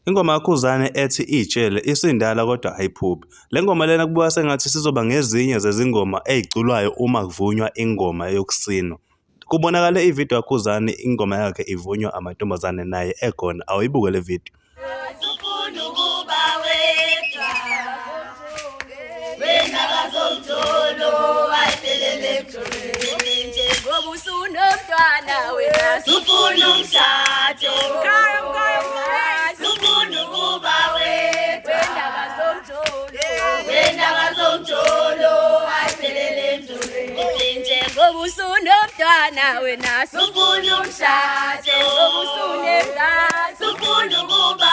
Ingoma yakhe ethi itshele isindala kodwa ayiphuphi. Le ngoma lena kubuka sengathi sizoba ngezinye zezingoma eziculwayo uma kuvunywa ingoma yokusina. Kubonakale ividiyo yakhe ingoma yakhe ivunywa amantombazane naye ekhona. Awuyibuke le video. Usunomntwana wena sufuna umshado, usunemla sufuna ukuba